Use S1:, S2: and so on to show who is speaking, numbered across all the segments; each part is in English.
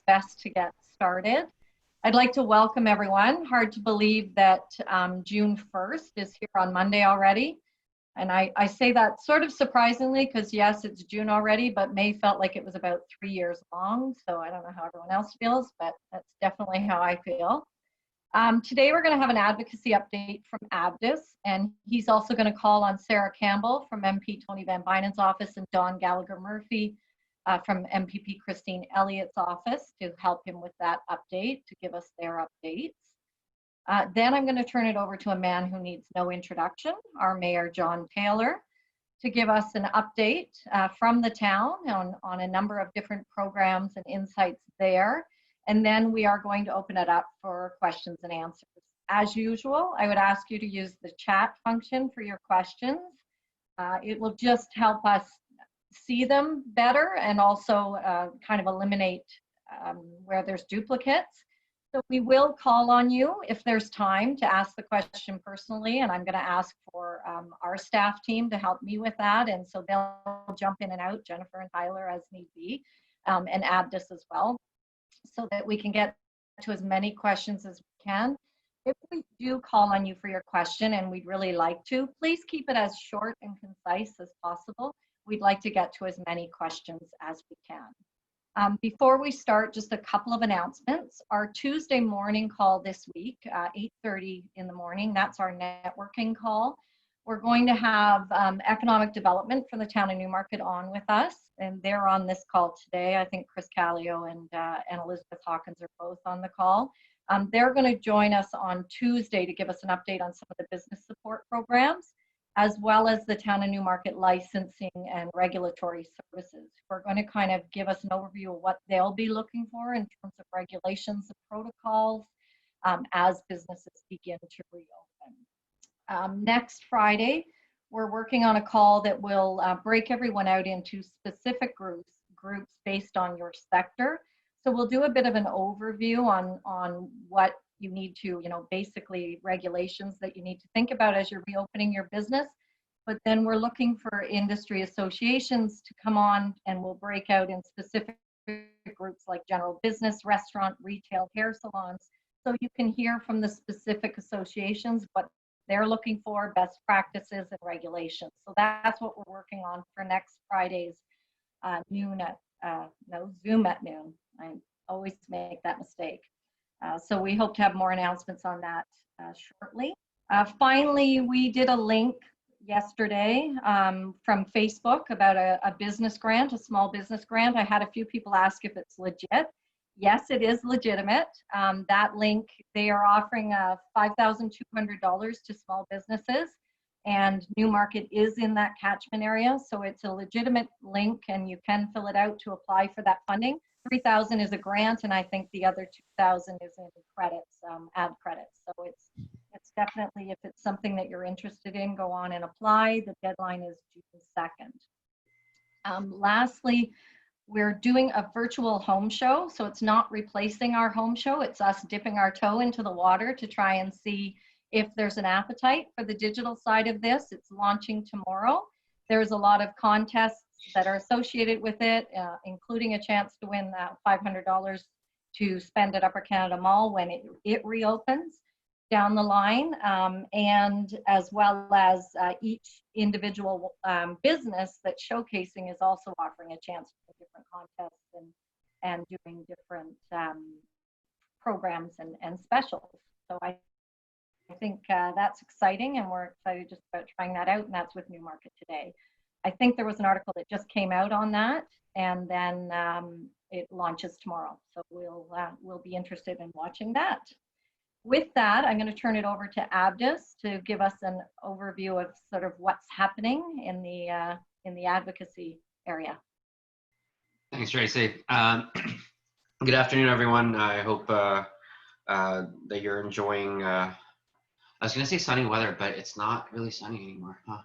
S1: best to get started. I'd like to welcome everyone. Hard to believe that June 1st is here on Monday already. And I say that sort of surprisingly because yes, it's June already, but May felt like it was about 3 years long. So I don't know how everyone else feels, but that's definitely how I feel. Today we're going to have an advocacy update from Abdus, and he's also going to call on Sarah Campbell from MP Tony Van Bynen's office and Don Gallagher Murphy from MPP Christine Elliott's office to help him with that update, to give us their updates. Then I'm going to turn it over to a man who needs no introduction, our Mayor John Taylor, to give us an update from the town on a number of different programs and insights there. And then we are going to open it up for questions and answers. As usual, I would ask you to use the chat function for your questions. It will just help us see them better and also kind of eliminate where there's duplicates. So we will call on you if there's time to ask the question personally, and I'm going to ask for our staff team to help me with that, and so they'll jump in and out, Jennifer and Tyler, as need be, and Abdus as well, so that we can get to as many questions as we can. If we do call on you for your question, and we'd really like to, please keep it as short and concise as possible. We'd like to get to as many questions as we can. Before we start, just a couple of announcements. Our Tuesday morning call this week, 8:30 in the morning, that's our networking call. We're going to have economic development for the town of Newmarket on with us, and they're on this call today. I think Chris Callio and Elizabeth Hawkins are both on the call. They're going to join us on Tuesday to give us an update on some of the business support programs, as well as the town of Newmarket licensing and regulatory services. We're going to kind of give us an overview of what they'll be looking for in terms of regulations and protocols as businesses begin to reopen. Next Friday, we're working on a call that will break everyone out into specific groups based on your sector. So we'll do a bit of an overview on what you need to, basically regulations that you need to think about as you're reopening your business. But then we're looking for industry associations to come on, and we'll break out in specific groups like general business, restaurant, retail, hair salons. So you can hear from the specific associations what they're looking for, best practices and regulations. So that's what we're working on for next Friday's Zoom at noon. I always make that mistake. So we hope to have more announcements on that shortly. Finally, we did a link yesterday from Facebook about a business grant, a small business grant. I had a few people ask if it's legit. Yes, it is legitimate. That link, they are offering $5,200 to small businesses, and Newmarket is in that catchment area. So it's a legitimate link, and you can fill it out to apply for that funding. $3,000 is a grant, and I think the other $2,000 is in credits, ad credits. So it's definitely, if it's something that you're interested in, go on and apply. The deadline is June 2nd. Lastly, we're doing a virtual home show. So it's not replacing our home show. It's us dipping our toe into the water to try and see if there's an appetite for the digital side of this. It's launching tomorrow. There's a lot of contests that are associated with it, including a chance to win $500 to spend at Upper Canada Mall when it reopens down the line, and as well as each individual business that's showcasing is also offering a chance for different contests and doing different programs and specials. So I think that's exciting, and we're excited just about trying that out, and that's with Newmarket today. I think there was an article that just came out on that, and then it launches tomorrow. So we'll be interested in watching that. With that, I'm going to turn it over to Abdus to give us an overview of sort of what's happening in the advocacy area.
S2: Thanks, Tracy. Good afternoon, everyone. I hope that you're enjoying. I was going to say sunny weather, but it's not really sunny anymore. Huh?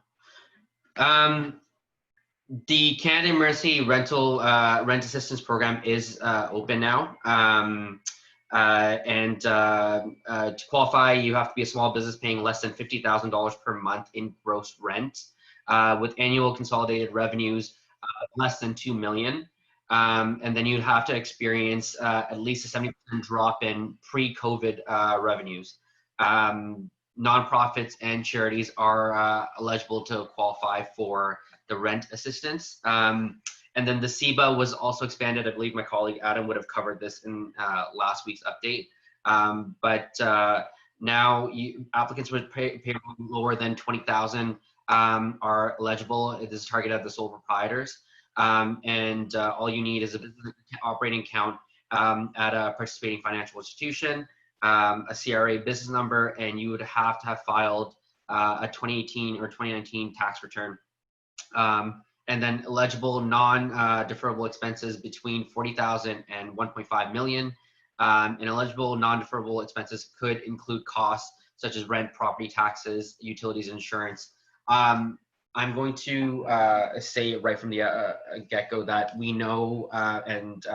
S2: The Canada Emergency Rent Assistance Program is open now. To qualify, you have to be a small business paying less than $50,000 per month in gross rent, with annual consolidated revenues less than $2 million. And then you'd have to experience at least a 70% drop in pre-COVID revenues. Nonprofits and charities are eligible to qualify for the rent assistance. And then the CEBA was also expanded. I believe my colleague Adam would have covered this in last week's update. But now applicants with payroll lower than 20,000 are eligible. It is targeted at the sole proprietors. And all you need is a business operating account at a participating financial institution, a CRA business number, and you would have to have filed a 2018 or 2019 tax return. And then eligible non-deferrable expenses between 40,000 and 1.5 million. And eligible non-deferrable expenses could include costs such as rent, property taxes, utilities, insurance. I'm going to say right from the get-go that we know and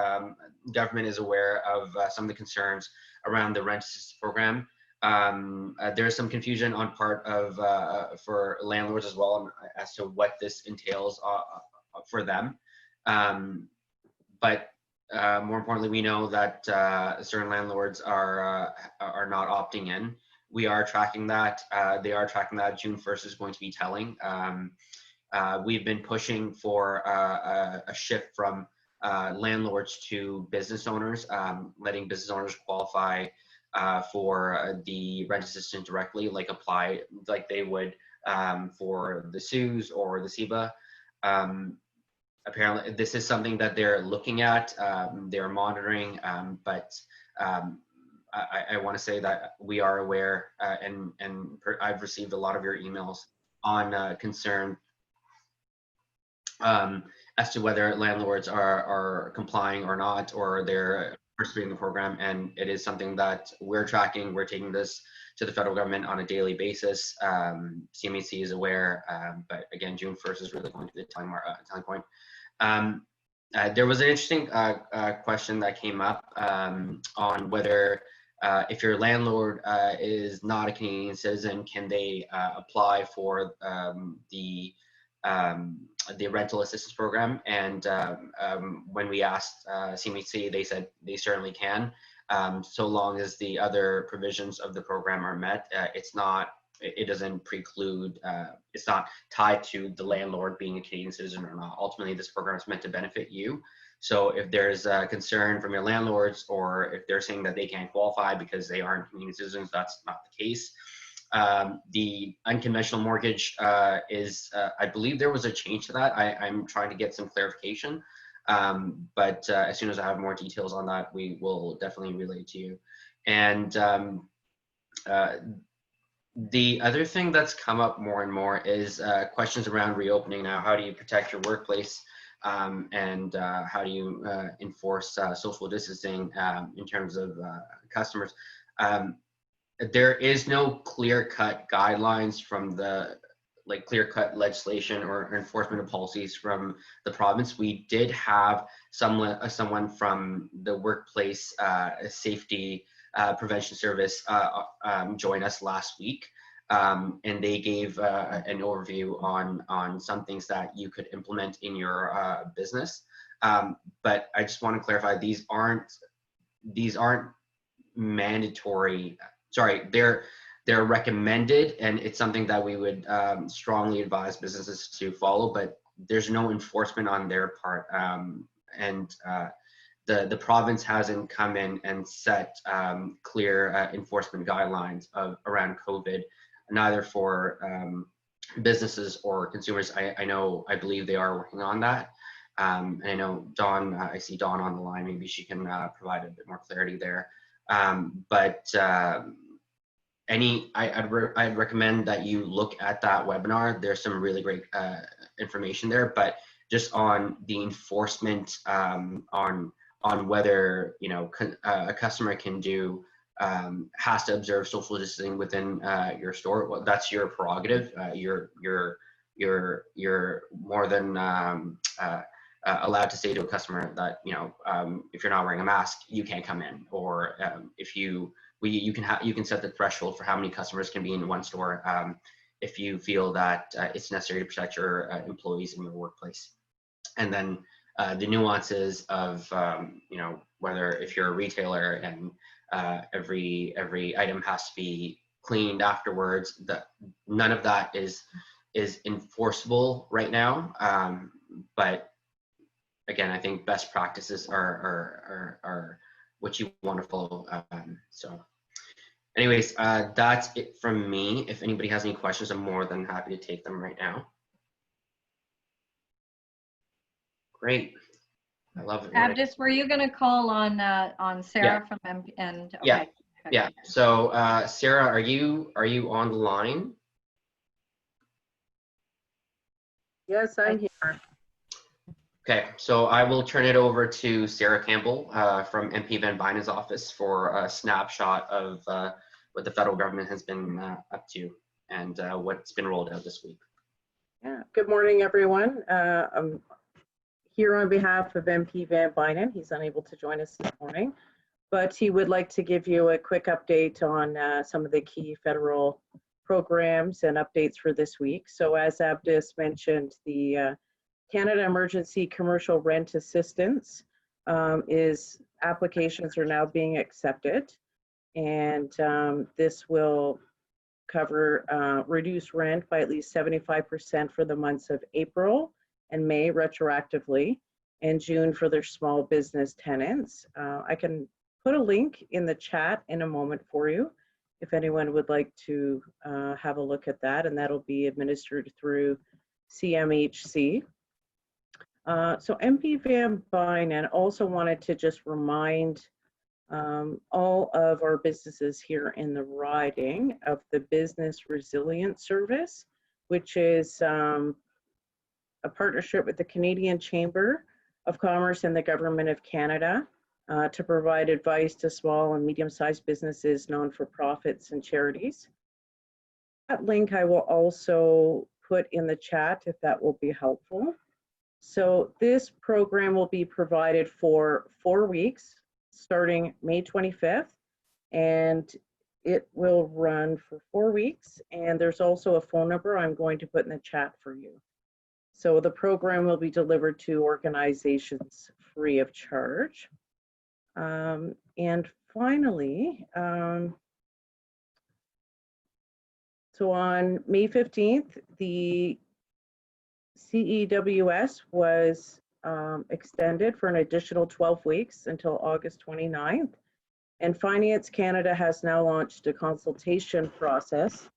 S2: government is aware of some of the concerns around the rent assistance program. There's some confusion on part of for landlords as well as to what this entails for them. But more importantly, we know that certain landlords are not opting in. We are tracking that. They are tracking that. June 1st is going to be telling. We've been pushing for a shift from landlords to business owners, letting business owners qualify for the rent assistance directly, apply like they would for the SUS or the CEBA. Apparently, this is something that they're looking at, they're monitoring, but I want to say that we are aware, and I've received a lot of your emails on concern as to whether landlords are complying or not, or they're participating in the program. And it is something that we're tracking. We're taking this to the federal government on a daily basis. CMHC is aware, but again, June 1st is really going to be the telling point. There was an interesting question that came up on whether if your landlord is not a Canadian citizen, can they apply for the rental assistance program? And when we asked CMHC, they said they certainly can, so long as the other provisions of the program are met. It doesn't preclude, it's not tied to the landlord being a Canadian citizen or not. Ultimately, this program is meant to benefit you. So if there's a concern from your landlords, or if they're saying that they can't qualify because they aren't Canadian citizens, that's not the case. The unconventional mortgage is, I believe there was a change to that. I'm trying to get some clarification, but as soon as I have more details on that, we will definitely relay to you. And the other thing that's come up more and more is questions around reopening now. How do you protect your workplace, and how do you enforce social distancing in terms of customers? There is no clear-cut guidelines from the clear-cut legislation or enforcement of policies from the province. We did have someone from the workplace safety prevention service join us last week, and they gave an overview on some things that you could implement in your business. But I just want to clarify, these aren't mandatory. Sorry, they're recommended, and it's something that we would strongly advise businesses to follow, but there's no enforcement on their part. And the province hasn't come in and set clear enforcement guidelines around COVID, neither for businesses or consumers. I believe they are working on that. And I know Dawn, I see Dawn on the line, maybe she can provide a bit more clarity there. But I'd recommend that you look at that webinar. There's some really great information there, but just on the enforcement on whether a customer can do has to observe social distancing within your store. Well, that's your prerogative. You're more than allowed to say to a customer that if you're not wearing a mask, you can't come in, or if you can set the threshold for how many customers can be in one store if you feel that it's necessary to protect your employees in your workplace. And then the nuances of whether if you're a retailer and every item has to be cleaned afterwards. That none of that is enforceable right now. But again, I think best practices are what you want to follow. So anyways, that's it from me. If anybody has any questions, I'm more than happy to take them right now. Great. I love it.
S1: Abdus, were you going to call on Sarah from MP? And okay.
S2: Yeah. So Sarah, are you on the line?
S3: Yes, I'm here.
S2: Okay, so I will turn it over to Sarah Campbell from MP Van Bynen's office for a snapshot of what the federal government has been up to and what's been rolled out this week.
S3: Yeah. Good morning, everyone. I'm here on behalf of MP Van Bynen. He's unable to join us this morning, but he would like to give you a quick update on some of the key federal programs and updates for this week. So as Abdus mentioned, the Canada Emergency Commercial Rent Assistance applications are now being accepted, and this will cover reduce rent by at least 75% for the months of April and May retroactively, and June for their small business tenants. I can put a link in the chat in a moment for you if anyone would like to have a look at that, and that'll be administered through CMHC. So MP Van Bynen also wanted to just remind all of our businesses here in the riding of the Business Resilience Service, which is a partnership with the Canadian Chamber of Commerce and the Government of Canada to provide advice to small and medium-sized businesses, non-for-profits, and charities. That link I will also put in the chat if that will be helpful. So this program will be provided for 4 weeks, starting May 25th, and it will run for 4 weeks. And there's also a phone number I'm going to put in the chat for you. So the program will be delivered to organizations free of charge. And finally, so on May 15th, the CEWS was extended for an additional 12 weeks until August 29th. And Finance Canada has now launched a consultation process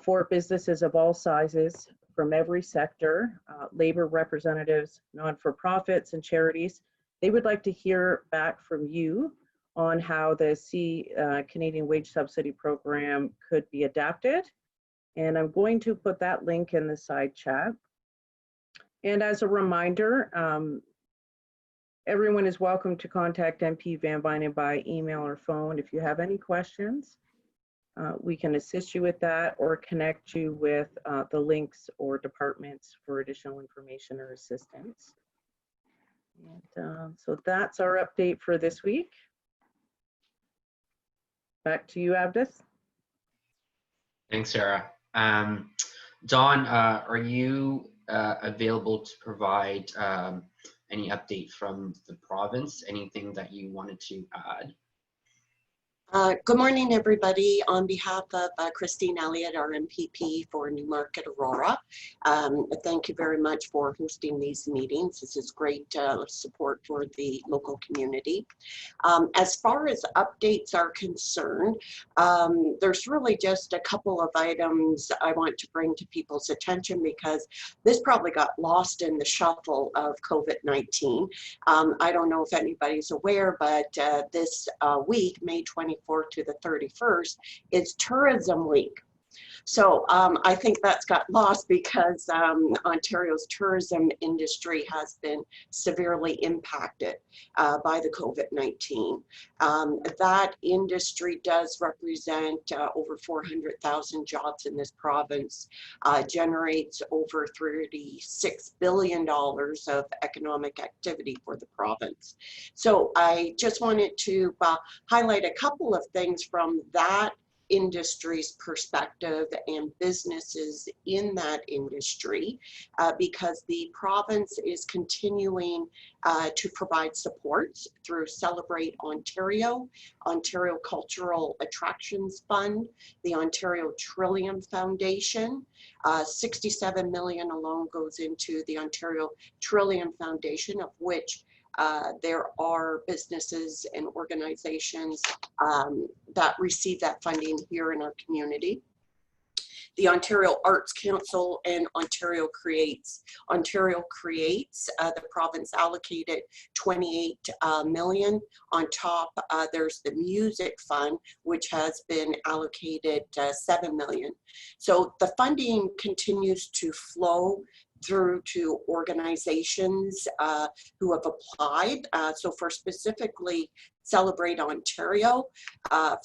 S3: for businesses of all sizes from every sector, labor representatives, non-for-profits, and charities. They would like to hear back from you on how the Canadian Wage Subsidy Program could be adapted. And I'm going to put that link in the side chat. And as a reminder, everyone is welcome to contact MP Van Bynen by email or phone if you have any questions. We can assist you with that or connect you with the links or departments for additional information or assistance. And so that's our update for this week. Back to you, Abdus.
S2: Thanks, Sarah. Dawn, are you available to provide any update from the province? Anything that you wanted to add?
S4: Good morning, everybody. On behalf of Christine Elliott, our MPP for Newmarket, Aurora, thank you very much for hosting these meetings. This is great support for the local community. As far as updates are concerned, there's really just a couple of items I want to bring to people's attention because this probably got lost in the shuffle of COVID-19. I don't know if anybody's aware, but this week, May 24th to the 31st, is Tourism Week. So I think that's got lost because Ontario's tourism industry has been severely impacted by the COVID-19. That industry does represent over 400,000 jobs in this province, generates over $36 billion of economic activity for the province. So I just wanted to highlight a couple of things from that industry's perspective and businesses in that industry, because the province is continuing to provide support through Celebrate Ontario, Ontario Cultural Attractions Fund, the Ontario Trillium Foundation. 67 million alone goes into the Ontario Trillium Foundation, of which there are businesses and organizations that receive that funding here in our community. The Ontario Arts Council and Ontario Creates. Ontario Creates, the province allocated 28 million. On top, there's the Music Fund, which has been allocated 7 million. So the funding continues to flow through to organizations who have applied. So for specifically Celebrate Ontario,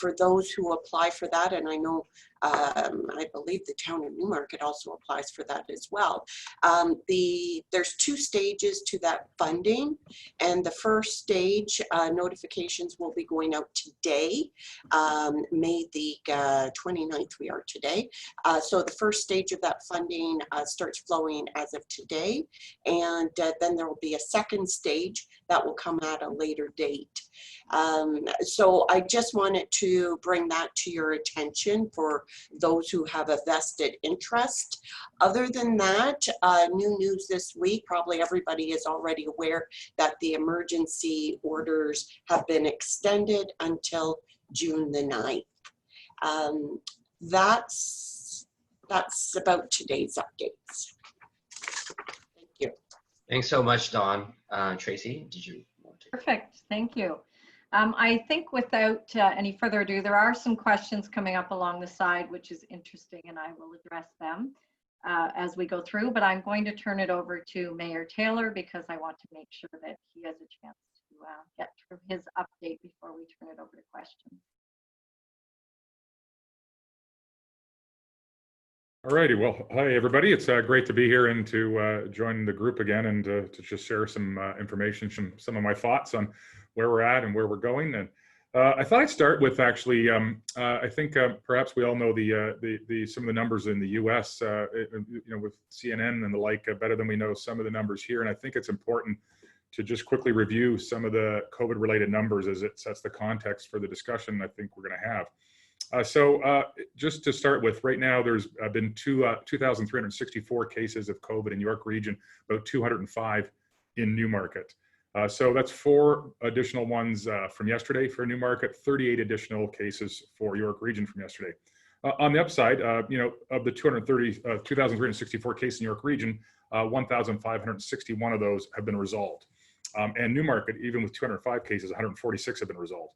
S4: for those who apply for that, and I know I believe the town of Newmarket also applies for that as well. There's 2 stages to that funding, and the first stage notifications will be going out today, May the 29th we are today. So the first stage of that funding starts flowing as of today, and then there will be a second stage that will come at a later date. So I just wanted to bring that to your attention for those who have a vested interest. Other than that, new news this week, probably everybody is already aware that the emergency orders have been extended until June the 9th. That's about today's updates. Thank you.
S2: Thanks so much, Dawn. Tracy, did you want to?
S1: Perfect, thank you. I think without any further ado, there are some questions coming up along the side, which is interesting, and I will address them as we go through, but I'm going to turn it over to Mayor Taylor because I want to make sure that he has a chance to get through his update before we turn it over to questions.
S5: All righty, well, hi everybody. It's great to be here and to join the group again and to just share some information, some of my thoughts on where we're at and where we're going. And I thought I'd start with actually, I think perhaps we all know some of the numbers in the U.S. With CNN and the like better than we know some of the numbers here. And I think it's important to just quickly review some of the COVID-related numbers as it sets the context for the discussion I think we're going to have. Just to start with, right now there's been 2,364 cases of COVID in York Region, about 205 in Newmarket. So that's 4 additional ones from yesterday for Newmarket, 38 additional cases for York Region from yesterday. On the upside, of the 2,364 cases in York Region, 1,561 of those have been resolved. And Newmarket, even with 205 cases, 146 have been resolved.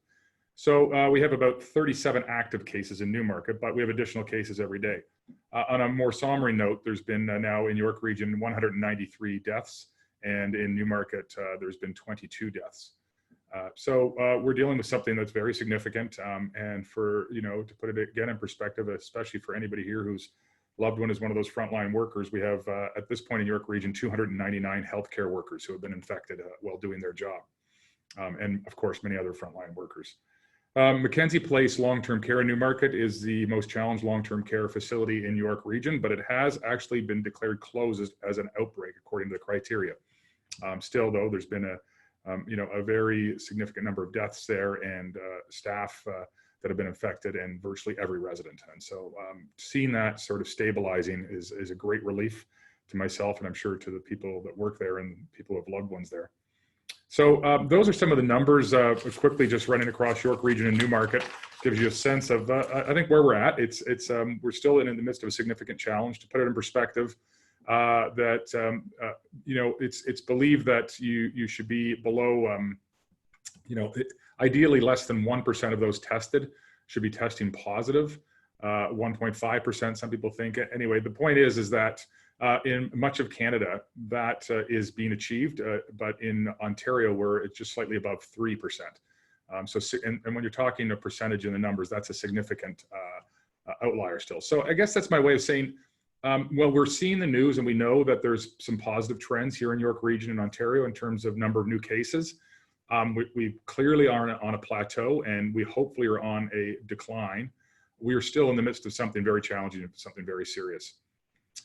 S5: So we have about 37 active cases in Newmarket, but we have additional cases every day. On a more somber note, there's been now in York Region 193 deaths, and in Newmarket there's been 22 deaths. So we're dealing with something that's very significant, and for, to put it again in perspective, especially for anybody here whose loved one is one of those frontline workers, we have at this point in York Region 299 healthcare workers who have been infected while doing their job, and of course many other frontline workers. Mackenzie Place Long-Term Care in Newmarket is the most challenged long-term care facility in York Region, but it has actually been declared closed as an outbreak according to the criteria. Still, though, there's been a very significant number of deaths there and staff that have been infected, and virtually every resident. And so seeing that sort of stabilizing is a great relief to myself, and I'm sure to the people that work there and people who have loved ones there. So those are some of the numbers quickly just running across York Region and Newmarket. Gives you a sense of, I think, where we're at. We're still in the midst of a significant challenge. To put it in perspective, it's believed that you should be below, ideally less than 1% of those tested should be testing positive, 1.5%, some people think. Anyway, the point is that in much of Canada, that is being achieved, but in Ontario, where it's just slightly above 3%. And when you're talking a percentage in the numbers, that's a significant outlier still. So I guess that's my way of saying, well, we're seeing the news and we know that there's some positive trends here in York Region and Ontario in terms of number of new cases. We clearly are on a plateau, and we hopefully are on a decline. we are still in the midst of something very challenging and something very serious.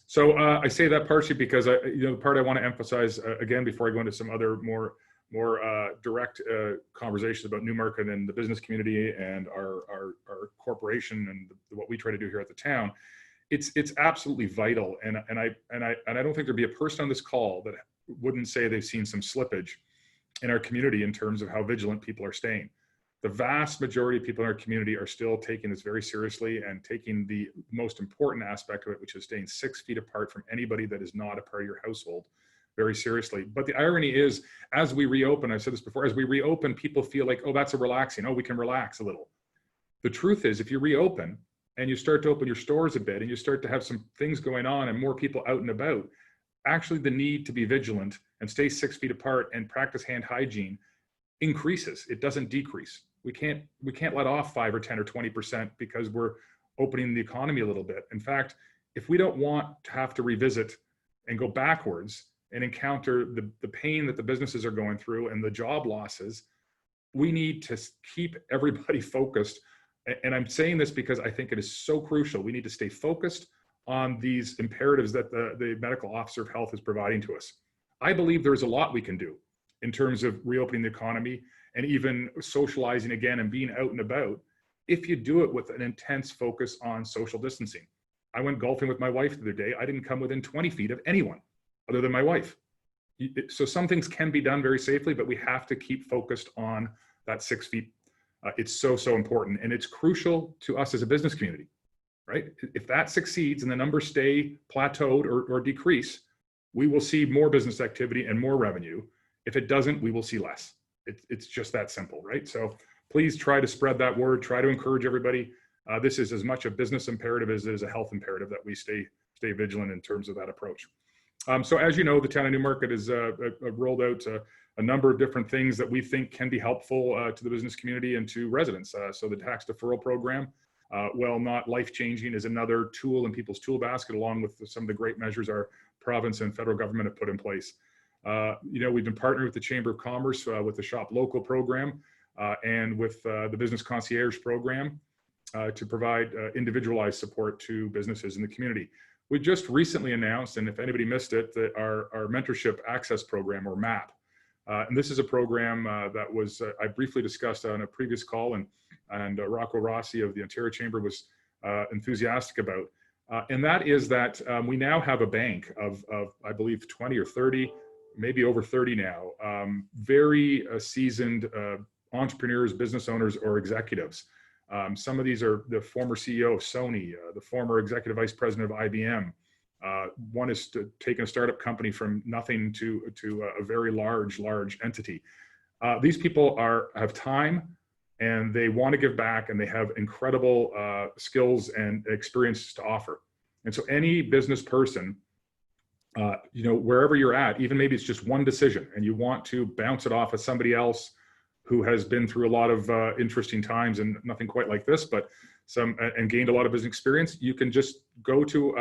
S5: So I say that partially because the part I want to emphasize again before I go into some other more direct conversations about Newmarket and the business community and our corporation and what we try to do here at the town. It's absolutely vital, and I don't think there'd be a person on this call that wouldn't say they've seen some slippage in our community in terms of how vigilant people are staying. The vast majority of people in our community are still taking this very seriously and taking the most important aspect of it, which is staying 6 feet apart from anybody that is not a part of your household, very seriously. But the irony is, as we reopen, I've said this before, as we reopen, people feel like, oh, that's a relaxing, oh, we can relax a little. The truth is, if you reopen and you start to open your stores a bit and you start to have some things going on and more people out and about, actually the need to be vigilant and stay 6 feet apart and practice hand hygiene increases. It doesn't decrease. We can't let off 5 or 10 or 20% because we're opening the economy a little bit. In fact, if we don't want to have to revisit and go backwards and encounter the pain that the businesses are going through and the job losses, we need to keep everybody focused. And I'm saying this because I think it is so crucial. We need to stay focused on these imperatives that the medical officer of health is providing to us. I believe there's a lot we can do in terms of reopening the economy and even socializing again and being out and about, if you do it with an intense focus on social distancing. I went golfing with my wife the other day. I didn't come within 20 feet of anyone other than my wife. So some things can be done very safely, but we have to keep focused on that 6 feet. It's so important, and it's crucial to us as a business community, right? If that succeeds and the numbers stay plateaued or decrease, we will see more business activity and more revenue. If it doesn't, we will see less. It's just that simple, right? So please try to spread that word, try to encourage everybody. This is as much a business imperative as it is a health imperative that we stay vigilant in terms of that approach. So as you know, the town of Newmarket has rolled out a number of different things that we think can be helpful to the business community and to residents. So the tax deferral program, while not life-changing, is another tool in people's tool basket, along with some of the great measures our province and federal government have put in place. We've been partnering with the Chamber of Commerce with the Shop Local program and with the Business Concierge program to provide individualized support to businesses in the community. We just recently announced, and if anybody missed it, that our Mentorship Access Program, or MAP. And this is a program that was I briefly discussed on a previous call, and Rocco Rossi of the Ontario Chamber was enthusiastic about. And that is that we now have a bank of I believe 20 or 30, maybe over 30 now, very seasoned entrepreneurs, business owners, or executives. Some of these are the former CEO of Sony, the former executive vice president of IBM. One is taking a startup company from nothing to a very large entity. These people have time, and they want to give back, and they have incredible skills and experience to offer. And so any business person, wherever you're at, even maybe it's just one decision and you want to bounce it off of somebody else who has been through a lot of interesting times, and nothing quite like this, but and gained a lot of business experience, you can just go to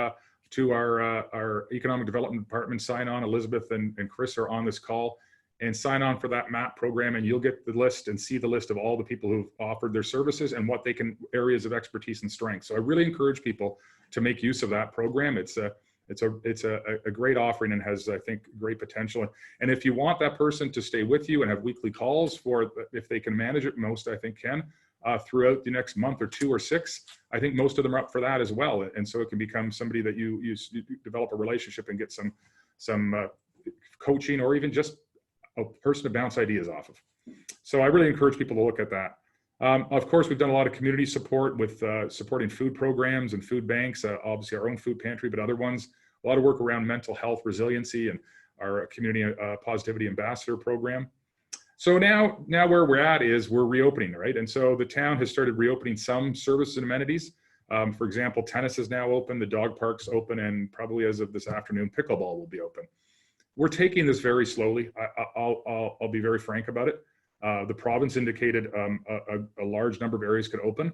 S5: our economic development department, sign on. Elizabeth and Chris are on this call, and sign on for that MAP program, and you'll get the list and see the list of all the people who've offered their services and what they can, areas of expertise and strength. So I really encourage people to make use of that program. It's a great offering and has, I think, great potential. And if you want that person to stay with you and have weekly calls for, if they can manage it, most I think can, throughout the next month or 2 or 6, I think most of them are up for that as well. And so it can become somebody that you develop a relationship and get some coaching, or even just a person to bounce ideas off of. So I really encourage people to look at that. Of course, we've done a lot of community support with supporting food programs and food banks, obviously our own food pantry, but other ones. A lot of work around mental health resiliency and our community positivity ambassador program. So now where we're at is we're reopening, right? And so the town has started reopening some services and amenities. For example, tennis is now open, the dog park's open, and probably as of this afternoon, pickleball will be open. We're taking this very slowly. I'll be very frank about it. The province indicated a large number of areas could open,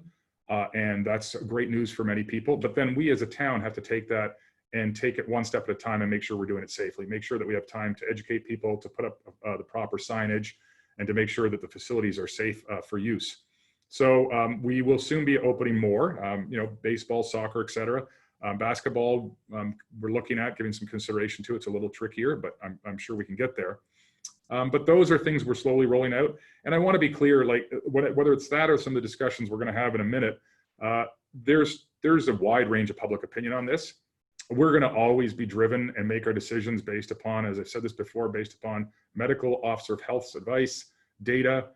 S5: and that's great news for many people. But then we as a town have to take that and take it one step at a time and make sure we're doing it safely, make sure that we have time to educate people, to put up the proper signage, and to make sure that the facilities are safe for use. So we will soon be opening more, baseball, soccer, etc. Basketball, we're looking at giving some consideration to. It's a little trickier, but I'm sure we can get there. But those are things we're slowly rolling out. And I want to be clear, like whether it's that or some of the discussions we're going to have in a minute, there's a wide range of public opinion on this. We're going to always be driven and make our decisions based upon, as I've said this before, based upon medical officer of health's advice, data,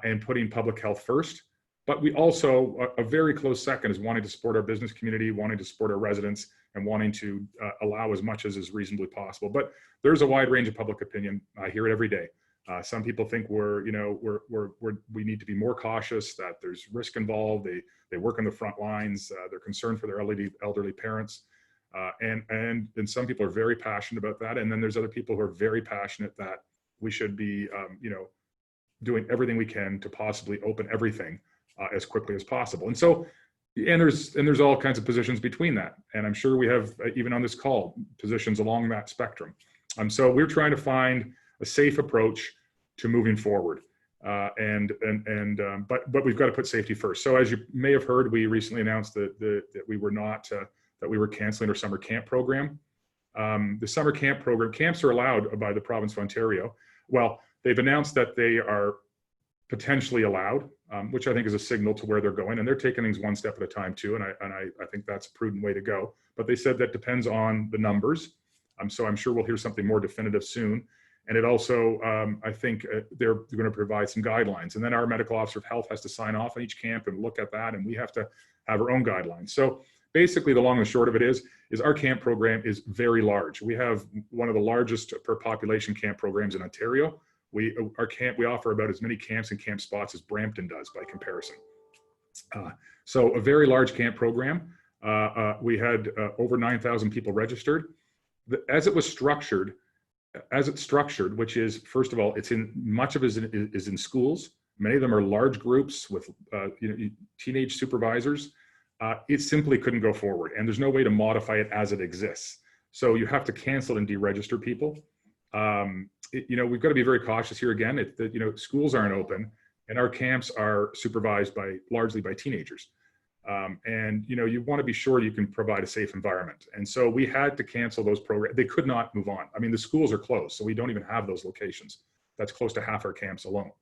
S5: and putting public health first. But we also, a very close second is wanting to support our business community, wanting to support our residents, and wanting to allow as much as is reasonably possible. But there's a wide range of public opinion. I hear it every day. Some people think we need to be more cautious, that there's risk involved. They work on the front lines. They're concerned for their elderly parents. And some people are very passionate about that. And then there's other people who are very passionate that we should be, doing everything we can to possibly open everything as quickly as possible. And so, and there's all kinds of positions between that. And I'm sure we have, even on this call, positions along that spectrum. So we're trying to find a safe approach to moving forward. But we've got to put safety first. So as you may have heard, we recently announced that we were canceling our summer camp program. The summer camp program, camps are allowed by the province of Ontario. Well, they've announced that they are potentially allowed, which I think is a signal to where they're going, and they're taking things one step at a time too. And I think that's a prudent way to go. But they said that depends on the numbers. So I'm sure we'll hear something more definitive soon. And it also, I think they're going to provide some guidelines, and then our medical officer of health has to sign off on each camp and look at that, and we have to have our own guidelines. So basically, the long and short of it is our camp program is very large. We have one of the largest per population camp programs in Ontario. We offer about as many camps and camp spots as Brampton does by comparison. So a very large camp program. We had over 9,000 people registered. As it's structured, which is, first of all, much of it is in schools. Many of them are large groups with teenage supervisors. It simply couldn't go forward, and there's no way to modify it as it exists. So you have to cancel and deregister people. We've got to be very cautious here again. Schools aren't open, and our camps are supervised largely by teenagers. You want to be sure you can provide a safe environment. And so we had to cancel those programs. They could not move on. I mean, the schools are closed, so we don't even have those locations. That's close to half our camps alone.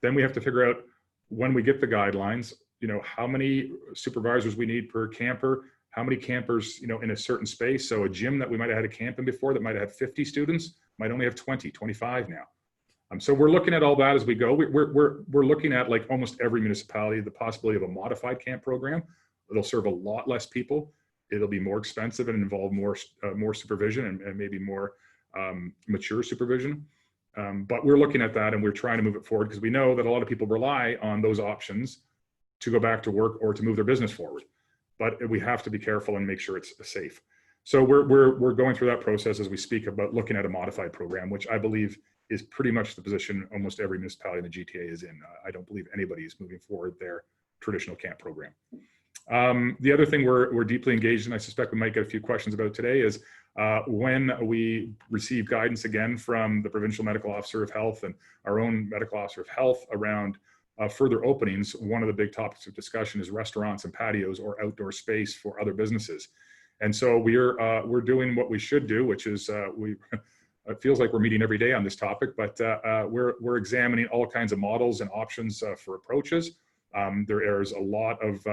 S5: Then we have to figure out, when we get the guidelines, how many supervisors we need per camper, how many campers, in a certain space. So a gym that we might have had a camp in before that might have had 50 students might only have 20, 25 now. So we're looking at all that as we go. We're looking at, like almost every municipality, the possibility of a modified camp program. It'll serve a lot less people. It'll be more expensive and involve more supervision and maybe more mature supervision. But we're looking at that, and we're trying to move it forward because we know that a lot of people rely on those options to go back to work or to move their business forward. But we have to be careful and make sure it's safe. So we're going through that process as we speak about looking at a modified program, which I believe is pretty much the position almost every municipality in the GTA is in. I don't believe anybody is moving forward their traditional camp program. The other thing we're deeply engaged in, I suspect we might get a few questions about today, is when we receive guidance again from the provincial medical officer of health and our own medical officer of health around further openings. One of the big topics of discussion is restaurants and patios or outdoor space for other businesses. And so we're doing what we should do, which is it feels like we're meeting every day on this topic, but we're examining all kinds of models and options for approaches. There's a lot of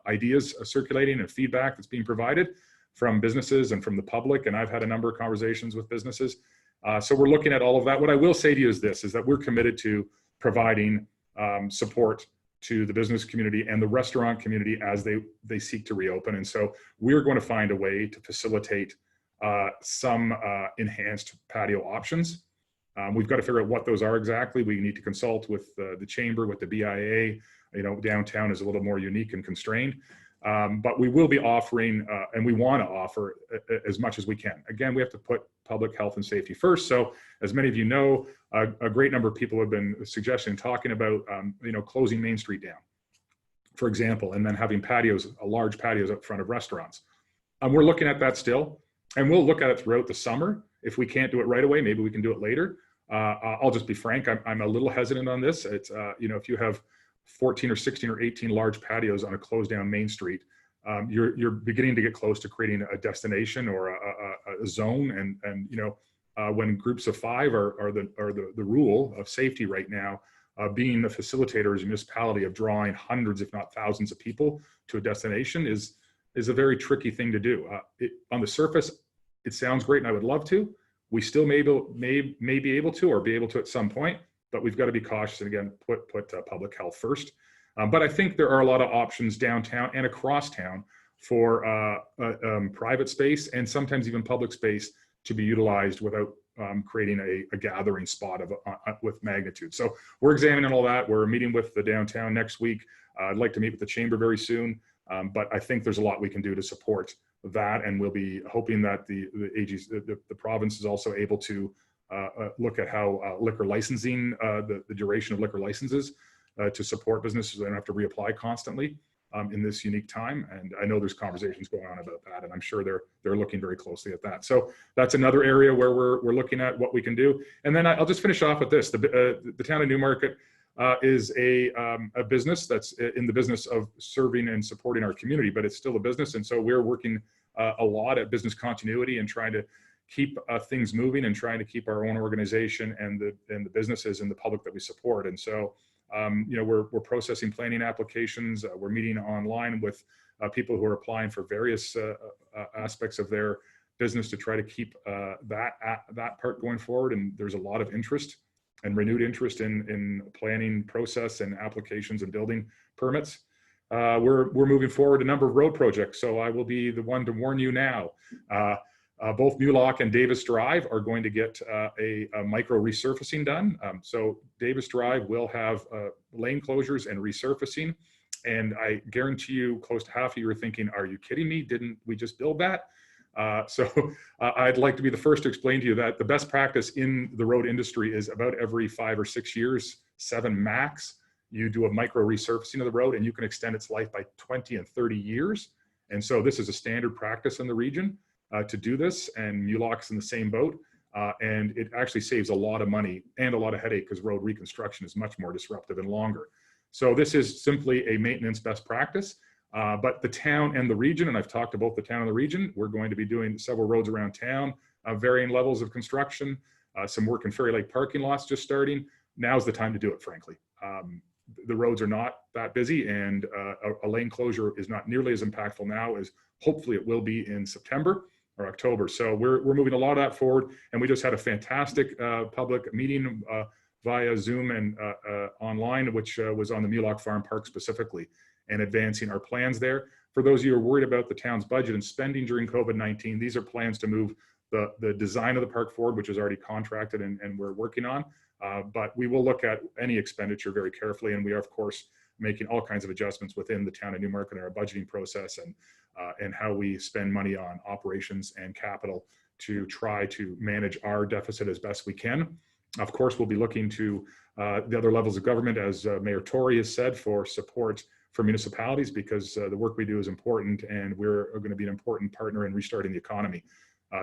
S5: ideas circulating and feedback that's being provided from businesses and from the public, and I've had a number of conversations with businesses. So we're looking at all of that. What I will say to you is this, is that we're committed to providing support to the business community and the restaurant community as they seek to reopen. And so we're going to find a way to facilitate some enhanced patio options. We've got to figure out what those are exactly. We need to consult with the chamber, with the BIA. Downtown is a little more unique and constrained. But we will be offering, and we want to offer as much as we can. Again, we have to put public health and safety first. So as many of you know, a great number of people have been suggesting, talking about, closing Main Street down, for example, and then having patios, large patios up front of restaurants. We're looking at that still, and we'll look at it throughout the summer. If we can't do it right away, maybe we can do it later. I'll just be frank, I'm a little hesitant on this. It's, if you have 14 or 16 or 18 large patios on a closed down Main Street, you're beginning to get close to creating a destination or a zone. And you know, when groups of 5 are the rule of safety right now, being the facilitator as a municipality of drawing hundreds, if not thousands of people to a destination is a very tricky thing to do. On the surface, it sounds great and I would love to. We still may be able to, or be able to at some point, but we've got to be cautious and again, put public health first. But I think there are a lot of options downtown and across town for private space and sometimes even public space to be utilized without creating a gathering spot with magnitude. So we're examining all that. We're meeting with the downtown next week. I'd like to meet with the chamber very soon, but I think there's a lot we can do to support that, and we'll be hoping that the province is also able to look at how liquor licensing, the duration of liquor licenses to support businesses so they don't have to reapply constantly in this unique time. And I know there's conversations going on about that, and I'm sure they're looking very closely at that. So that's another area where we're looking at what we can do. And then I'll just finish off with this. The town of Newmarket is a business that's in the business of serving and supporting our community, but it's still a business. And so we're working a lot at business continuity and trying to keep things moving and trying to keep our own organization and the businesses and the public that we support. And so, you know, we're processing planning applications. We're meeting online with people who are applying for various aspects of their business to try to keep that part going forward. And there's a lot of interest and renewed interest in planning process and applications and building permits. We're moving forward a number of road projects. So I will be the one to warn you now. Both Mulock and Davis Drive are going to get a micro resurfacing done. So Davis Drive will have lane closures and resurfacing. And I guarantee you close to half of you are thinking, are you kidding me? Didn't we just build that? So I'd like to be the first to explain to you that the best practice in the road industry is about every 5 or 6 years, 7 max, you do a micro resurfacing of the road and you can extend its life by 20 and 30 years. And so this is a standard practice in the region to do this, and Mulock's in the same boat. And it actually saves a lot of money and a lot of headache because road reconstruction is much more disruptive and longer. So this is simply a maintenance best practice. But the town and the region, and I've talked to both the town and the region, we're going to be doing several roads around town, varying levels of construction, some work in Ferry Lake parking lots just starting. Now's the time to do it, frankly. The roads are not that busy, and a lane closure is not nearly as impactful now as hopefully it will be in September or October. So we're moving a lot of that forward, and we just had a fantastic public meeting via Zoom and online, which was on the Mulock Farm Park specifically, and advancing our plans there. For those of you who are worried about the town's budget and spending during COVID-19, these are plans to move the design of the park forward, which is already contracted and we're working on. But we will look at any expenditure very carefully, and we are, of course, making all kinds of adjustments within the town of Newmarket in our budgeting process and how we spend money on operations and capital to try to manage our deficit as best we can. Of course, we'll be looking to the other levels of government, as Mayor Tory has said, for support for municipalities, because the work we do is important, and we're going to be an important partner in restarting the economy.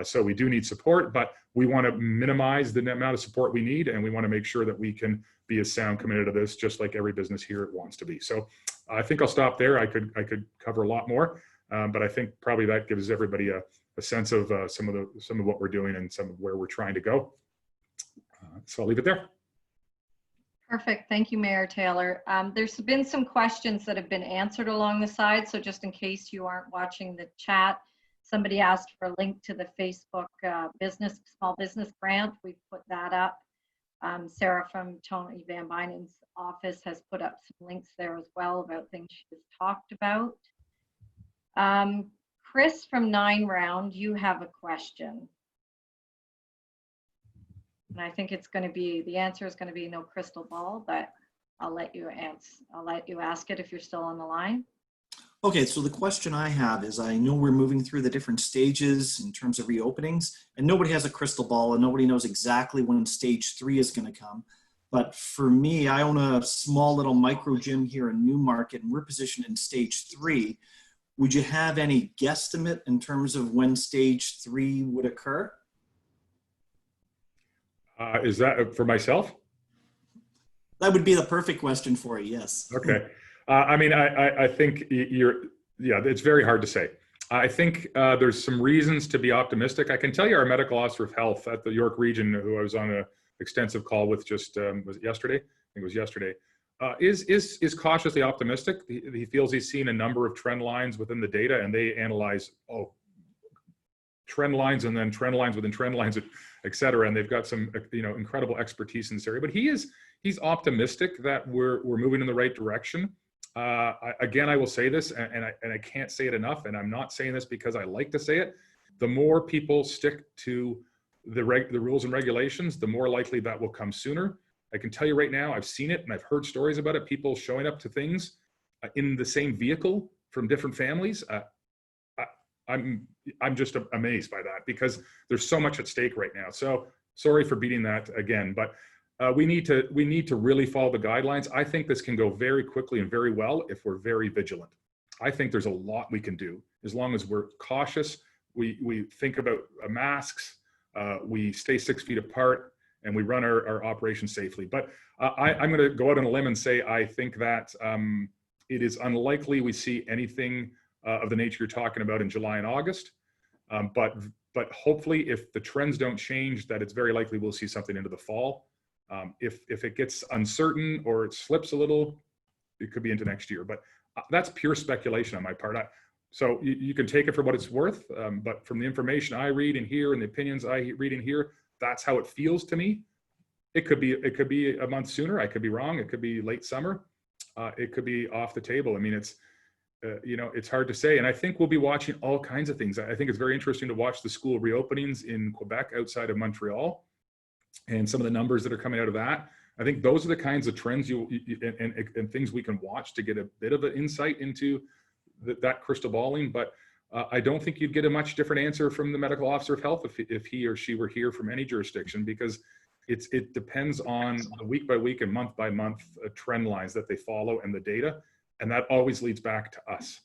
S5: So we do need support, but we want to minimize the amount of support we need, and we want to make sure that we can be as sound committed to this, just like every business here wants to be. So I think I'll stop there. I could cover a lot more, but I think probably that gives everybody a sense of some of what we're doing and some of where we're trying to go. So I'll leave it there.
S1: Perfect. Thank you, Mayor Taylor. There's been some questions that have been answered along the side. So just in case you aren't watching the chat, somebody asked for a link to the Facebook small business grant. We've put that up. Sarah from Tony Van Bynen's office has put up some links there as well about things she has talked about. Chris from 9 Round, you have a question. And I think it's going to be, the answer is going to be no crystal ball, but I'll let you ask it if you're still on the line.
S6: Okay, so the question I have is, I know we're moving through the different stages in terms of reopenings, and nobody has a crystal ball and nobody knows exactly when stage 3 is going to come. But for me, I own a small little micro gym here in Newmarket, and we're positioned in stage 3. Would you have any guesstimate in terms of when stage 3 would occur?
S5: Is that for myself?
S6: That would be the perfect question for you, yes.
S5: Okay. I mean, I think yeah, it's very hard to say. I think there's some reasons to be optimistic. I can tell you our medical officer of health at the York region, who I was on an extensive call with just, was it yesterday? I think it was yesterday, is cautiously optimistic. He feels he's seen a number of trend lines within the data, and they analyze, trend lines and then trend lines within trend lines, et cetera. And they've got some, incredible expertise in this area, but he's optimistic that we're moving in the right direction. Again, I will say this, and I can't say it enough, and I'm not saying this because I like to say it. The more people stick to the rules and regulations, the more likely that will come sooner. I can tell you right now, I've seen it and I've heard stories about it, people showing up to things in the same vehicle from different families. I'm just amazed by that, because there's so much at stake right now. So sorry for beating that again, but we need to really follow the guidelines. I think this can go very quickly and very well if we're very vigilant. I think there's a lot we can do as long as we're cautious. We think about masks, we stay 6 feet apart, and we run our operation safely. But I'm going to go out on a limb and say I think that it is unlikely we see anything of the nature you're talking about in July and August. But hopefully, if the trends don't change, that it's very likely we'll see something into the fall. If it gets uncertain or it slips a little, it could be into next year. But that's pure speculation on my part. So you can take it for what it's worth. But from the information I read and hear and the opinions I read and hear, that's how it feels to me. It could be a month sooner. I could be wrong. It could be late summer. It could be off the table. I mean, it's hard to say. And I think we'll be watching all kinds of things. I think it's very interesting to watch the school reopenings in Quebec outside of Montreal and some of the numbers that are coming out of that. I think those are the kinds of trends and things we can watch to get a bit of an insight into that crystal balling. But I don't think you'd get a much different answer from the medical officer of health if he or she were here from any jurisdiction, because it depends on the week by week and month by month trend lines that they follow and the data. And that always leads back to us,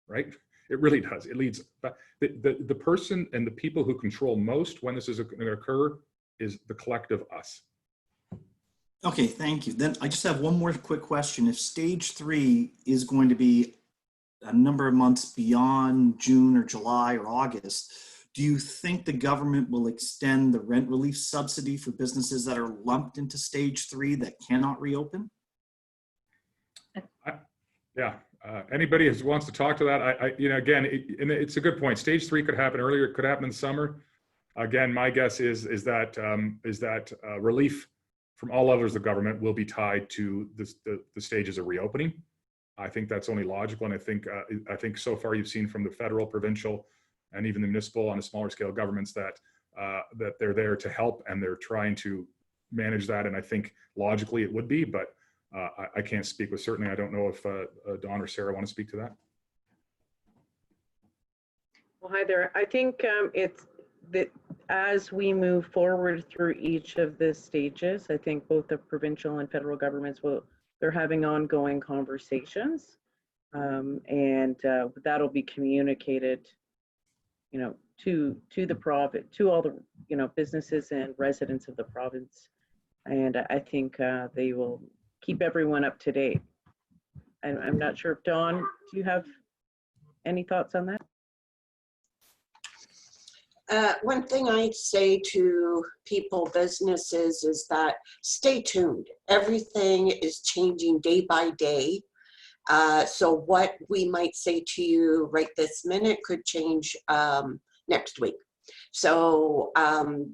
S5: right? It really does. It leads back. The person and the people who control most when this is going to occur is the collective us.
S6: Okay, thank you. Then I just have one more quick question. If stage 3 is going to be a number of months beyond June or July or August, do you think the government will extend the rent relief subsidy for businesses that are lumped into stage 3 that cannot reopen?
S5: Yeah, anybody who wants to talk to that, again, it's a good point. Stage 3 could happen earlier. It could happen in the summer. Again, my guess is that relief from all levels of government will be tied to the stages of reopening. I think that's only logical, and I think so far you've seen from the federal, provincial, and even the municipal on a smaller scale governments that they're there to help and they're trying to manage that. And I think logically it would be, but I can't speak with certainty. I don't know if Don or Sarah want to speak to that.
S3: Well, hi there. I think it's that as we move forward through each of the stages, I think both the provincial and federal governments they're having ongoing conversations, and that'll be communicated, to the province, to all the businesses and residents of the province, and I think they will keep everyone up to date. And I'm not sure if Dawn, do you have any thoughts on that?
S4: One thing I'd say to people, businesses, is that stay tuned. Everything is changing day by day. So what we might say to you right this minute could change next week. So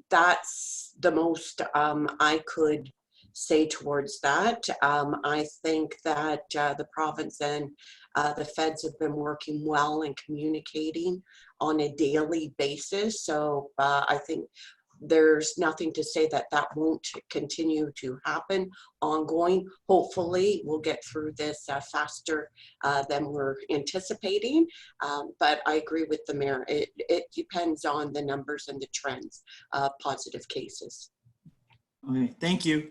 S4: that's the most I could say towards that. I think that the province and the feds have been working well and communicating on a daily basis. So I think there's nothing to say that that won't continue to happen ongoing. Hopefully we'll get through this faster than we're anticipating. But I agree with the mayor. It depends on the numbers and the trends of positive cases.
S6: Okay, thank you.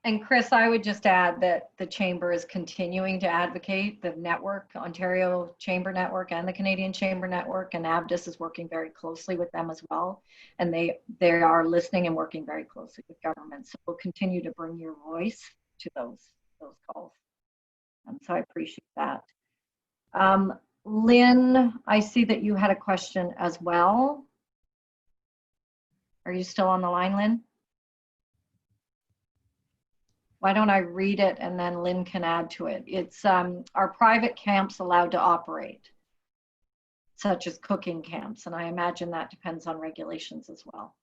S1: And Chris, I would just add that the Chamber is continuing to advocate. The network, Ontario Chamber Network and the Canadian Chamber Network, and ABDIS is working very closely with them as well. And they are listening and working very closely with government. So we'll continue to bring your voice to those calls. So I appreciate that. Lynn, I see that you had a question as well. Are you still on the line, Lynn? Why don't I read it and then Lynn can add to it? It's, are private camps allowed to operate, such as cooking camps? And I imagine that depends on regulations as well.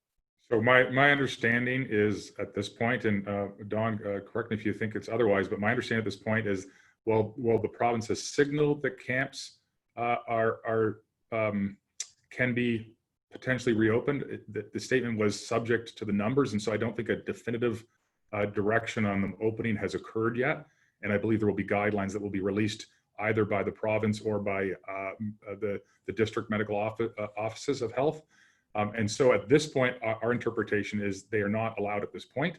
S5: So my understanding is at this point, and Dawn, correct me if you think it's otherwise, but my understanding at this point is, well, the province has signaled that camps can be potentially reopened. The statement was subject to the numbers, and so I don't think a definitive direction on them opening has occurred yet. And I believe there will be guidelines that will be released either by the province or by the district medical offices of health. And so at this point, our interpretation is they are not allowed at this point,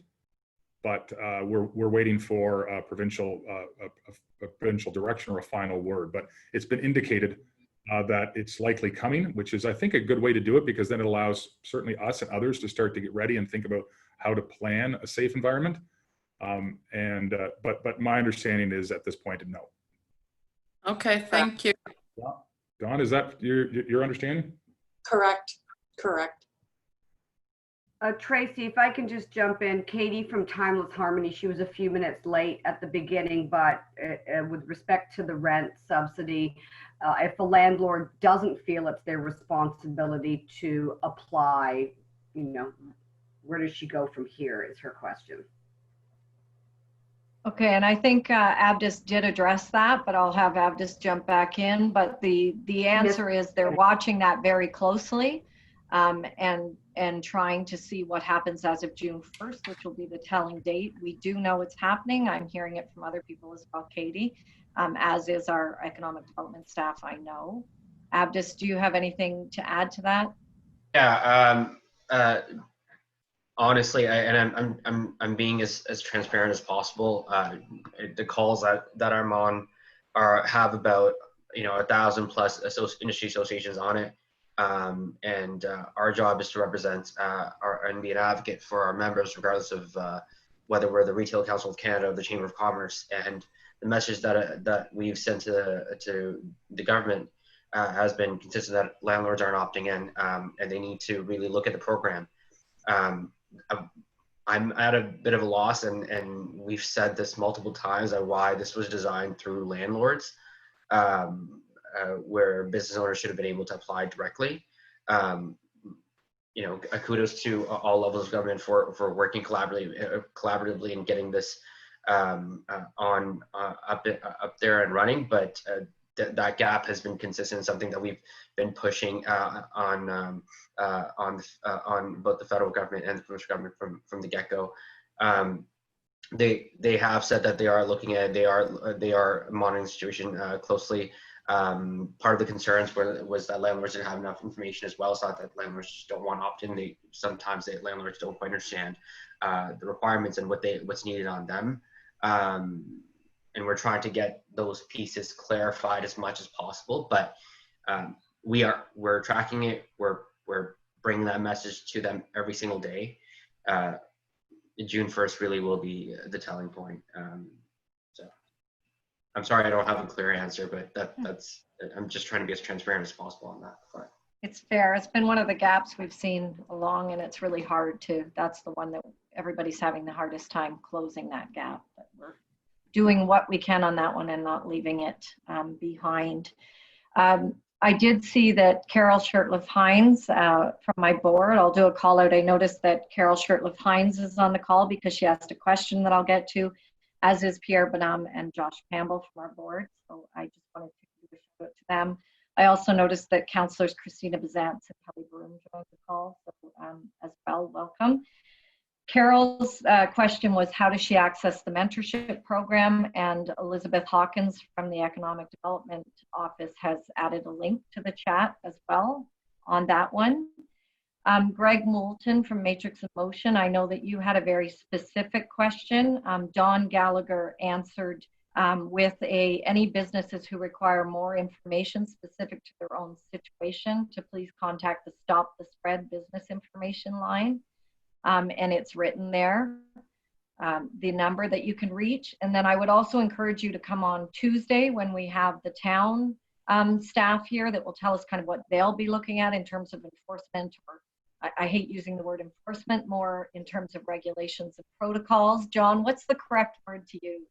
S5: but we're waiting for a provincial direction or a final word. But it's been indicated that it's likely coming, which is, I think, a good way to do it, because then it allows certainly us and others to start to get ready and think about how to plan a safe environment. But my understanding is at this point, no.
S7: Okay, thank you.
S5: Dawn, is that your understanding?
S4: Correct. Correct.
S8: Tracy, if I can just jump in, Katie from Timeless Harmony, she was a few minutes late at the beginning, but with respect to the rent subsidy, if a landlord doesn't feel it's their responsibility to apply, where does she go from here is her question.
S1: Okay, and I think Abdus did address that, but I'll have Abdus jump back in. But the answer is they're watching that very closely. And trying to see what happens as of June 1st, which will be the telling date. We do know it's happening. I'm hearing it from other people as well, Katie, as is our economic development staff, I know. Abdus, do you have anything to add to that?
S2: Yeah, honestly, I'm being as transparent as possible. The calls that I'm on have about 1,000 plus industry associations on it. And our job is to represent and be an advocate for our members, regardless of whether we're the Retail Council of Canada or the Chamber of Commerce. And the message that we've sent to the government has been consistent, that landlords aren't opting in, and they need to really look at the program. I'm at a bit of a loss, and we've said this multiple times, on why this was designed through landlords. Where business owners should have been able to apply directly. Kudos to all levels of government for working collaboratively and getting this up there and running. But that gap has been consistent, something that we've been pushing on both the federal government and the provincial government from the get-go. They have said that they are looking at it. They are monitoring the situation closely. Part of the concerns was that landlords didn't have enough information as well. It's not that landlords just don't want to opt in. Sometimes landlords don't quite understand the requirements and what's needed on them. And we're trying to get those pieces clarified as much as possible. But we're tracking it. We're bringing that message to them every single day. June 1st really will be the telling point. I'm sorry I don't have a clear answer, but I'm just trying to be as transparent as possible on that front.
S1: It's fair. It's been one of the gaps we've seen along, and it's really hard that's the one that everybody's having the hardest time closing, that gap. But we're doing what we can on that one and not leaving it behind. I did see that Carol Shirtliff-Hines from my board, I'll do a call out. I noticed that Carol Shirtliff-Hines is on the call because she asked a question that I'll get to, as is Pierre Bonhomme and Josh Campbell from our board. So I just wanted to give a shout out to them. I also noticed that Councillors Christina Bazance and Kelly Broom joined the call, so as well, welcome. Carol's question was, how does she access the mentorship program? And Elizabeth Hawkins from the Economic Development Office has added a link to the chat as well on that one. Greg Moulton from Matrix of Motion, I know that you had a very specific question. Don Gallagher answered with any businesses who require more information specific to their own situation to please contact the Stop the Spread business information line. And it's written there. the number that you can reach. And then I would also encourage you to come on Tuesday when we have the town staff here that will tell us kind of what they'll be looking at in terms of enforcement, or I hate using the word enforcement, more in terms of regulations and protocols. John, what's the correct word to use?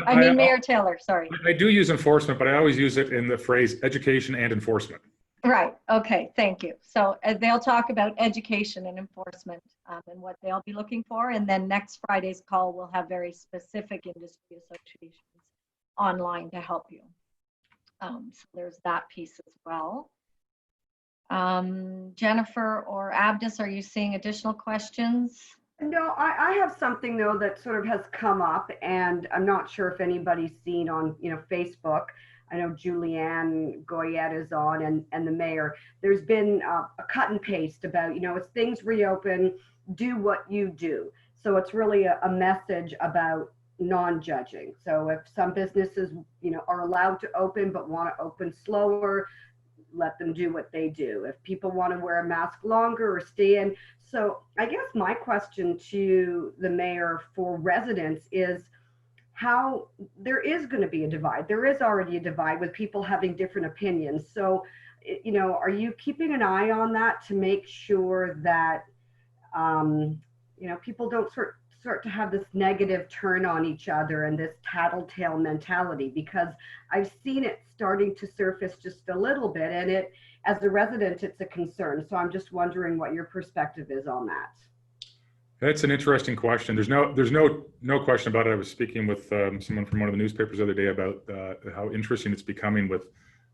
S1: I mean, Mayor Taylor, sorry.
S5: I do use enforcement, but I always use it in the phrase education and enforcement.
S1: Right. Okay. Thank you. So they'll talk about education and enforcement and what they'll be looking for. And then next Friday's call, we'll have very specific industry associations online to help you. So there's that piece as well. Jennifer or Abdus, are you seeing additional questions?
S8: No, I have something though that sort of has come up, and I'm not sure if anybody's seen on Facebook. I know Julianne Goyette is on, and the mayor. There's been a cut and paste about, as things reopen, do what you do. So it's really a message about non-judging. So if some businesses, are allowed to open but want to open slower, let them do what they do. If people want to wear a mask longer or stay in. So I guess my question to the mayor for residents is how there is going to be a divide. There is already a divide with people having different opinions. So, are you keeping an eye on that to make sure that, people don't start to have this negative turn on each other and this tattletale mentality? Because I've seen it starting to surface just a little bit, and as a resident, it's a concern. So I'm just wondering what your perspective is on that.
S5: That's an interesting question. There's no question about it. I was speaking with someone from one of the newspapers the other day about how interesting it's becoming with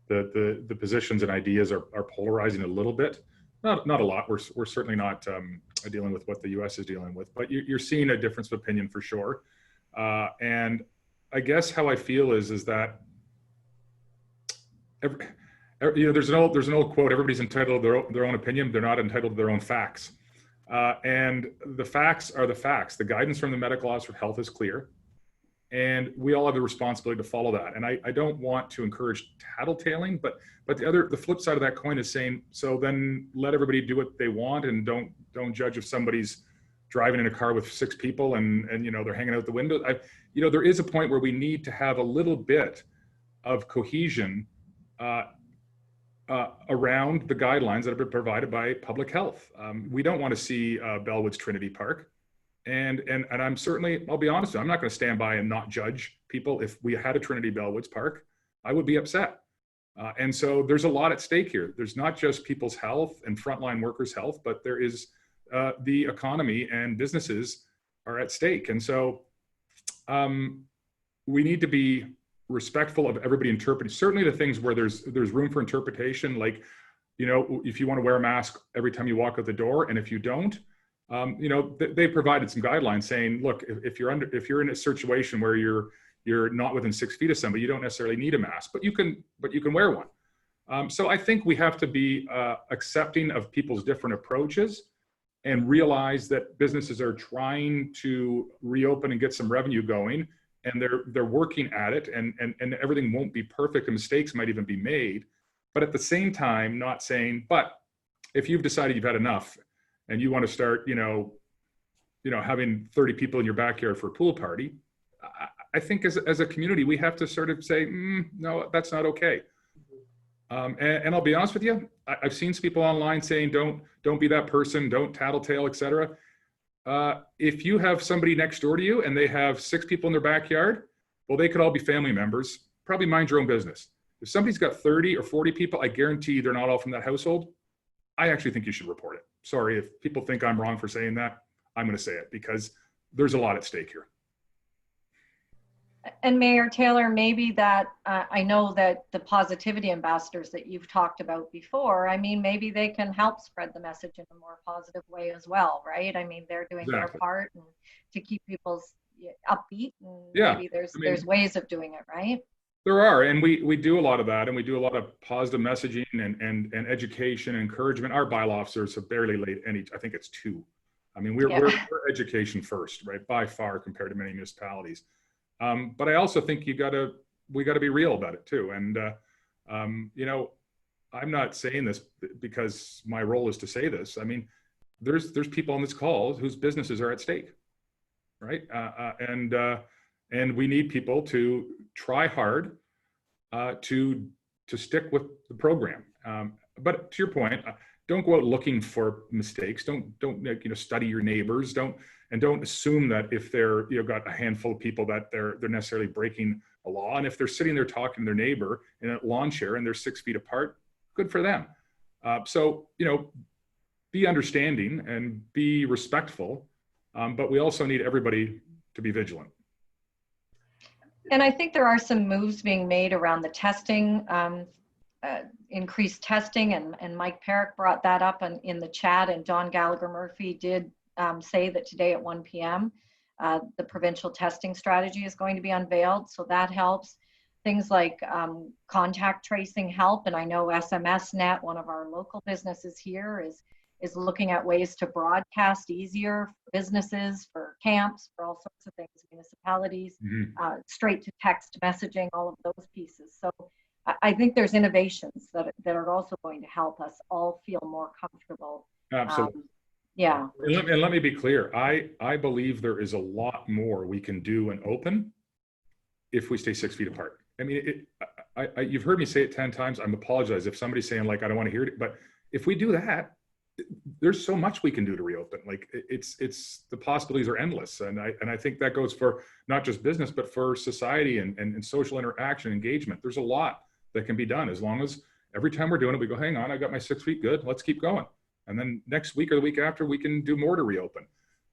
S5: the positions and ideas are polarizing a little bit. Not a lot. We're certainly not dealing with what the U.S. is dealing with, but you're seeing a difference of opinion for sure. And I guess how I feel is that there's an old quote: everybody's entitled to their own opinion. They're not entitled to their own facts. And the facts are the facts. The guidance from the medical officer of health is clear, and we all have the responsibility to follow that. And I don't want to encourage tattletaling, but the flip side of that coin is saying, so then let everybody do what they want, and don't judge if somebody's driving in a car with 6 people and they're hanging out the window. There is a point where we need to have a little bit of cohesion around the guidelines that have been provided by public health. We don't want to see Bellwoods Trinity Park. And I'm certainly, I'll be honest, I'm not going to stand by and not judge people. If we had a Trinity Bellwoods Park, I would be upset. And so there's a lot at stake here. There's not just people's health and frontline workers' health, but there is the economy, and businesses are at stake. And so we need to be respectful of everybody interpreting. Certainly the things where there's room for interpretation, like, if you want to wear a mask every time you walk out the door, and if you don't, they provided some guidelines saying, look, if you're in a situation where you're not within 6 feet of somebody, you don't necessarily need a mask, but you can wear one. So I think we have to be accepting of people's different approaches, and realize that businesses are trying to reopen and get some revenue going, and they're working at it, and everything won't be perfect, and mistakes might even be made. But at the same time, not saying, but if you've decided you've had enough and you want to start, having 30 people in your backyard for a pool party, I think as a community, we have to sort of say, no, that's not okay. And I'll be honest with you, I've seen some people online saying, don't be that person, don't tattletale, etc. If you have somebody next door to you and they have 6 people in their backyard, well, they could all be family members. Probably mind your own business. If somebody's got 30 or 40 people, I guarantee they're not all from that household. I actually think you should report it. Sorry, if people think I'm wrong for saying that, I'm going to say it, because there's a lot at stake here.
S1: And Mayor Taylor, maybe that, I know that the positivity ambassadors that you've talked about before, maybe they can help spread the message in a more positive way as well, right? They're doing their part and to keep people's upbeat, and maybe there's ways of doing it, right?
S5: There are, and we do a lot of that, and we do a lot of positive messaging and education and encouragement. Our bylaw officers have barely laid any, I think it's 2. We're education first, right, by far, compared to many municipalities. But I also think we got to be real about it too. And I'm not saying this because my role is to say this. There's people on this call whose businesses are at stake, right? And we need people to try hard to stick with the program. But to your point, don't go out looking for mistakes. Don't study your neighbors. Don't assume that if they're got a handful of people that they're necessarily breaking a law. And if they're sitting there talking to their neighbor in a lawn chair and they're 6 feet apart, good for them. So be understanding and be respectful, but we also need everybody to be vigilant.
S1: And I think there are some moves being made around the testing, increased testing, and Mike Perrick brought that up in the chat, and Don Gallagher Murphy did say that today at 1 p.m. The provincial testing strategy is going to be unveiled, so that helps. Things like contact tracing help, and I know SMSNet, one of our local businesses here, is looking at ways to broadcast easier for businesses, for camps, for all sorts of things, municipalities, straight to text messaging, all of those pieces. So I think there's innovations that are also going to help us all feel more comfortable.
S5: Absolutely.
S1: Yeah.
S5: And let me be clear. I believe there is a lot more we can do and open if we stay 6 feet apart. I mean, you've heard me say it 10 times. I apologize if somebody's saying like, I don't want to hear it, but if we do that, there's so much we can do to reopen. Like it's the possibilities are endless. And I think that goes for not just business, but for society and social interaction, engagement. There's a lot that can be done as long as every time we're doing it, we go, hang on, I got my 6 feet, good, let's keep going. And then next week or the week after, we can do more to reopen.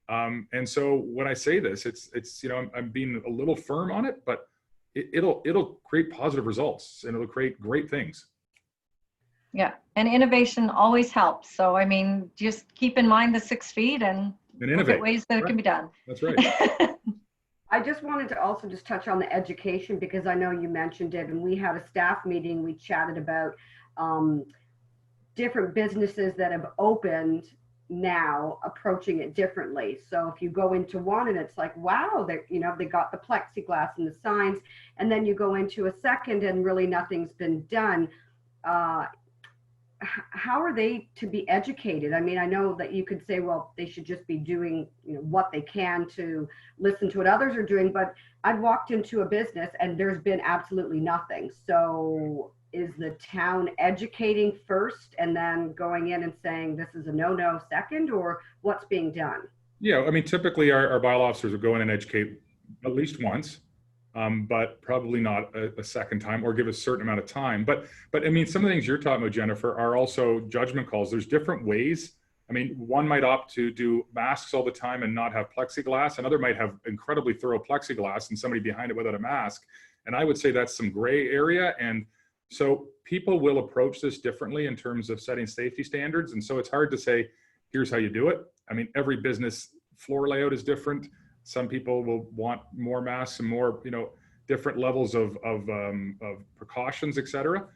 S5: And so when I say this, it's I'm being a little firm on it, but it'll create positive results and it'll create great things.
S1: Yeah, and innovation always helps. So I mean, just keep in mind the 6 feet and
S5: innovate.
S1: Look at ways that it can be done.
S5: That's right.
S8: I just wanted to also just touch on the education, because I know you mentioned it, and we had a staff meeting. We chatted about different businesses that have opened now approaching it differently. So if you go into one and it's like, wow, they got the plexiglass and the signs, and then you go into a second and really nothing's been done. How are they to be educated? I mean, I know that you could say, well, they should just be doing what they can to listen to what others are doing, but I've walked into a business and there's been absolutely nothing. So is the town educating first and then going in and saying this is a no second, or what's being done?
S5: Yeah, I mean, typically our bylaw officers will go in and educate at least once. But probably not a second time, or give a certain amount of time. But I mean, some of the things you're talking about, Jennifer, are also judgment calls. There's different ways. I mean, one might opt to do masks all the time and not have plexiglass. Another might have incredibly thorough plexiglass and somebody behind it without a mask. And I would say that's some gray area. And so people will approach this differently in terms of setting safety standards. And so it's hard to say, here's how you do it. I mean, every business floor layout is different. Some people will want more masks and more, different levels of precautions, et cetera.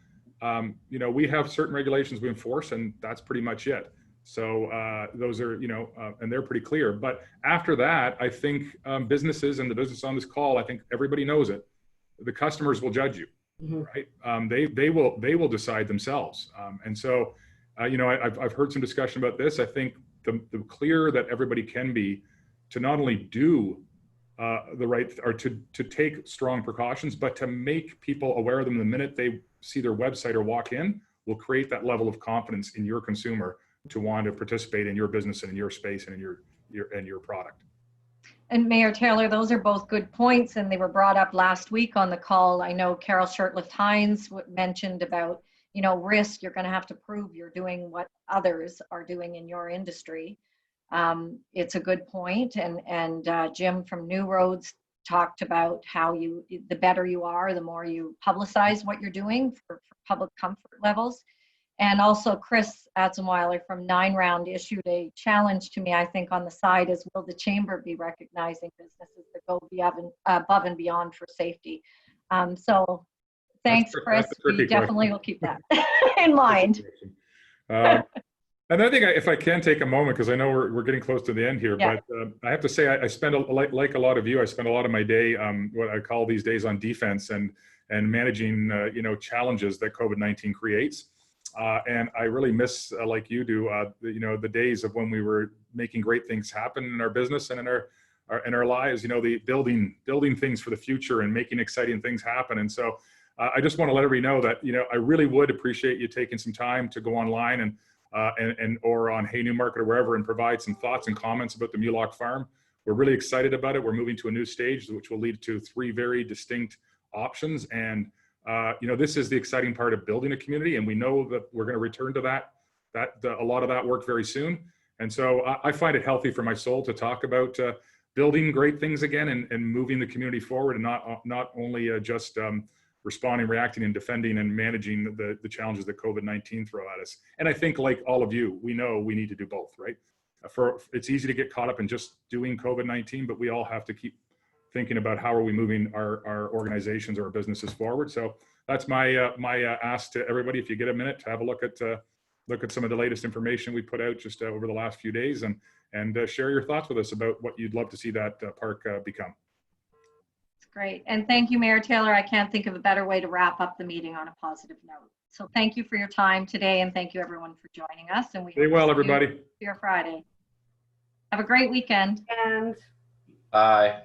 S5: We have certain regulations we enforce, and that's pretty much it. So those are, and they're pretty clear. But after that, I think businesses and the business on this call, I think everybody knows it. The customers will judge you, right? They will decide themselves. And so, I've heard some discussion about this. I think the clearer that everybody can be to not only do the right, or to take strong precautions, but to make people aware of them the minute they see their website or walk in, will create that level of confidence in your consumer to want to participate in your business and in your space and in your product.
S1: And Mayor Taylor, those are both good points, and they were brought up last week on the call. I know Carol Shurtleff-Hines mentioned about, risk. You're going to have to prove you're doing what others are doing in your industry. It's a good point. And Jim from New Roads talked about how the better you are, the more you publicize what you're doing for public comfort levels. And also Chris Atzenweiler from 9 Round issued a challenge to me, I think, on the side is, will the chamber be recognizing businesses that go above and beyond for safety? So thanks, Chris. We definitely will keep that in mind.
S5: And I think if I can take a moment, because I know we're getting close to the end here, but I have to say I spend like a lot of you, I spend a lot of my day, what I call these days, on defense and managing challenges that COVID-19 creates. And I really miss, like you do, the days of when we were making great things happen in our business and in our lives, the building things for the future and making exciting things happen. And so I just want to let everybody know that, I really would appreciate you taking some time to go online and or on Hey Newmarket or wherever and provide some thoughts and comments about the Mulock Farm. We're really excited about it. We're moving to a new stage, which will lead to 3 very distinct options. And, this is the exciting part of building a community. And we know that we're going to return to a lot of that work very soon. And so I find it healthy for my soul to talk about building great things again and moving the community forward, and not only just responding, reacting, and defending and managing the challenges that COVID-19 throw at us. And I think, like all of you, we know we need to do both, right? It's easy to get caught up in just doing COVID-19, but we all have to keep thinking about how are we moving our organizations or our businesses forward. So that's my ask to everybody. If you get a minute to have a look at some of the latest information we put out just over the last few days, and share your thoughts with us about what you'd love to see that park become.
S1: Great. And thank you, Mayor Taylor. I can't think of a better way to wrap up the meeting on a positive note. So thank you for your time today, and thank you everyone for joining us. And we
S5: Stay well, everybody.
S1: See you Friday. Have a great weekend.
S8: And
S2: Bye.